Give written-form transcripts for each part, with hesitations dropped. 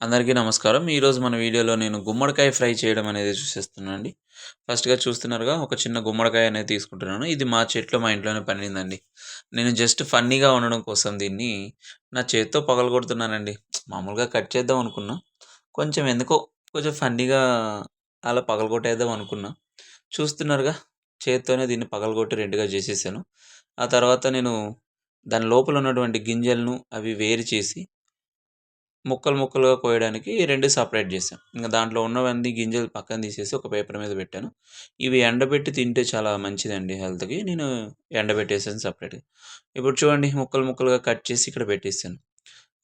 అందరికీ నమస్కారం. ఈరోజు మన వీడియోలో నేను గుమ్మడికాయ ఫ్రై చేయడం అనేది చూసేస్తున్నానండి. ఫస్ట్‌గా చూస్తున్నారుగా ఒక చిన్న గుమ్మడికాయ అనేది తీసుకుంటున్నాను. ఇది మా చెట్లో మా ఇంట్లోనే పండిందండి. నేను జస్ట్ ఫన్నీగా ఉండడం కోసం దీన్ని నా చేత్తో పగలగొడుతున్నానండి. మామూలుగా కట్ చేద్దాం అనుకున్నా. కొంచెం ఎందుకో కొంచెం ఫన్నీగా అలా పగలగొట్టేద్దాం అనుకున్నా. చూస్తున్నారుగా చేత్తోనే దీన్ని పగలగొట్టి 2గా చేసేసాను. ఆ తర్వాత నేను దాని లోపల ఉన్నటువంటి గింజలను అవి వేరు చేసి ముక్కలు ముక్కలుగా కోయడానికి 2 సెపరేట్ చేశాను. ఇంక దాంట్లో ఉన్నవన్నీ గింజలు పక్కన తీసేసి ఒక పేపర్ మీద పెట్టాను. ఇవి ఎండబెట్టి తింటే చాలా మంచిదండి హెల్త్‌కి. నేను ఎండబెట్టేసాను సెపరేట్‌గా. ఇప్పుడు చూడండి ముక్కలు ముక్కలుగా కట్ చేసి ఇక్కడ పెట్టేసాను.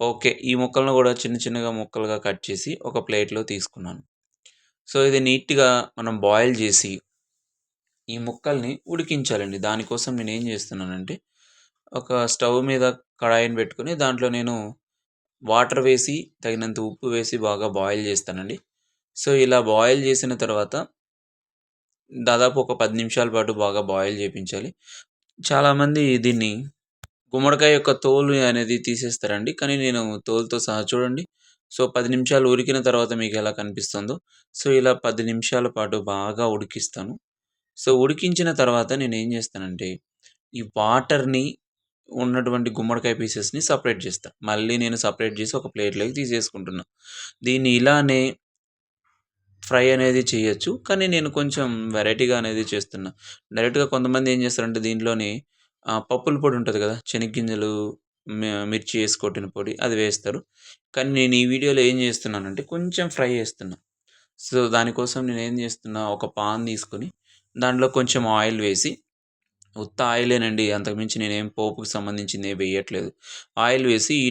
ఓకే. ఈ ముక్కలను కూడా చిన్న చిన్నగా ముక్కలుగా కట్ చేసి ఒక ప్లేట్‌లో తీసుకున్నాను. సో, ఇది నీట్‌గా మనం బాయిల్ చేసి ఈ ముక్కల్ని ఉడికించాలండి. దానికోసం నేనేం చేస్తున్నానంటే ఒక స్టవ్ మీద కడాయిని పెట్టుకొని దాంట్లో నేను వాటర్ వేసి, తగినంత ఉప్పు వేసి బాగా బాయిల్ చేస్తానండి. సో, ఇలా బాయిల్ చేసిన తర్వాత దాదాపు ఒక 10 నిమిషాల పాటు బాగా బాయిల్ చేపించాలి. చాలామంది దీన్ని గుమ్మడికాయ యొక్క తోలు అనేది తీసేస్తారండి. కానీ నేను తోలుతో సహా చూడండి. సో, 10 నిమిషాలు ఉడికిన తర్వాత మీకెలా కనిపిస్తుందో, సో, ఇలా 10 నిమిషాల పాటు బాగా ఉడికిస్తాను. సో, ఉడికించిన తర్వాత నేనేం చేస్తానంటే, ఈ వాటర్‌ని ఉన్నటువంటి గుమ్మడికాయ పీసెస్‌ని సెపరేట్ చేస్తా. మళ్ళీ నేను సెపరేట్ చేసి ఒక ప్లేట్‌లోకి తీసేసుకుంటున్నా. దీన్ని ఇలానే ఫ్రై అనేది చేయొచ్చు. కానీ నేను కొంచెం వెరైటీగా అనేది చేస్తున్నా. డైరెక్ట్‌గా కొంతమంది ఏం చేస్తారంటే దీంట్లోని పప్పుల పొడి ఉంటది కదా! శనగ్గింజలు, మిర్చి ఏసి కొట్టిన పొడి అది వేస్తారు. కానీ నేను ఈ వీడియోలో ఏం చేస్తున్నానంటే కొంచెం ఫ్రై చేస్తున్నా. సో, దానికోసం నేనేం చేస్తున్నా ఒక పాన్ తీసుకొని దాంట్లో కొంచెం ఆయిల్ వేసి ఉత్త ఆయిలేనండి. అంతకు మించి నేనేం పోపుకి సంబంధించిందేం వేయట్లేదు. ఆయిల్ వేసి ఈ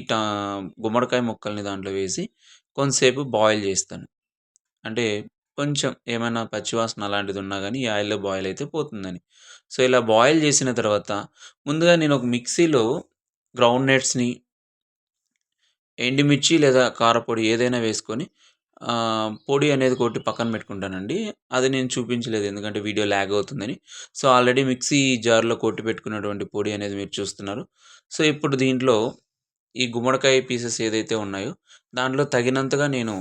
గుమ్మడికాయ ముక్కల్ని దాంట్లో వేసి కొంతసేపు బాయిల్ చేస్తాను. అంటే కొంచెం ఏమైనా పచ్చివాసన అలాంటిదున్నా గానీ ఈ ఆయిల్‌లో బాయిల్ అయితే పోతుందని. సో, ఇలా బాయిల్ చేసిన తర్వాత ముందుగా నేను ఒక మిక్సీలో గ్రౌండ్ నట్స్‌ని, ఎండుమిర్చి లేదా కారపొడి ఏదైనా వేసుకొని పొడి అనేది కొట్టి పక్కన పెట్టుకుంటానండి. అది నేను చూపించలేదు. ఎందుకంటే వీడియో లాగ్ అవుతుందని. సో, ఆల్రెడీ మిక్సీ జార్‌లో కొట్టి పెట్టుకున్నటువంటి పొడి అనేది మీరు చూస్తున్నారు. సో, ఇప్పుడు దీంట్లో ఈ గుమ్మడికాయ పీసెస్ ఏదైతే ఉన్నాయో దాంట్లో తగినంతగా నేను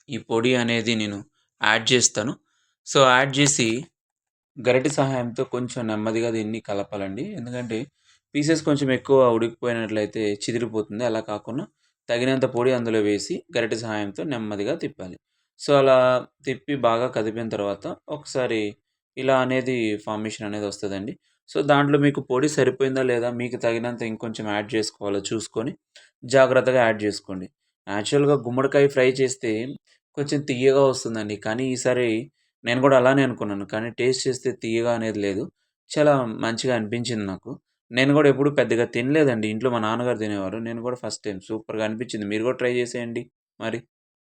ఈ పొడి అనేది నేను యాడ్ చేస్తాను. సో, యాడ్ చేసి గరిటె సహాయంతో కొంచెం నెమ్మదిగా దీన్ని కలపాలండి. ఎందుకంటే పీసెస్ కొంచెం ఎక్కువ ఉడికిపోయినట్లయితే చిదిరిపోతుంది. అలా కాకుండా తగినంత పొడి అందులో వేసి గరిటె సహాయంతో నెమ్మదిగా తిప్పాలి. సో, అలా తిప్పి బాగా కదిపిన తర్వాత ఒకసారి ఇలా అనేది ఫార్మేషన్ అనేది వస్తదండి. సో, దాంట్లో మీకు పొడి సరిపోయిందా లేదా మీకు తగినంత ఇంకొంచెం యాడ్ చేసుకోవాలో చూసుకొని జాగ్రత్తగా యాడ్ చేసుకోండి. యాక్చువల్‌గా గుమ్మడికాయ ఫ్రై చేస్తే కొంచెం తియ్యగా వస్తుందండి. కానీ ఈసారి నేను గూడా అలానే అనుకున్నాను. కానీ టేస్ట్ చేస్తే తియ్యగా అనేది లేదు. చాలా మంచిగా అనిపించింది నాకు. నేను గూడా ఎప్పుడు పెద్దగా తినలేదండి. ఇంట్లో మా నాన్నగారు తినేవారు. నేను గూడా ఫస్ట్ టైమ్ సూపర్‌గా అనిపించింది. మీరు గూడా ట్రై చేసేయండి మరి.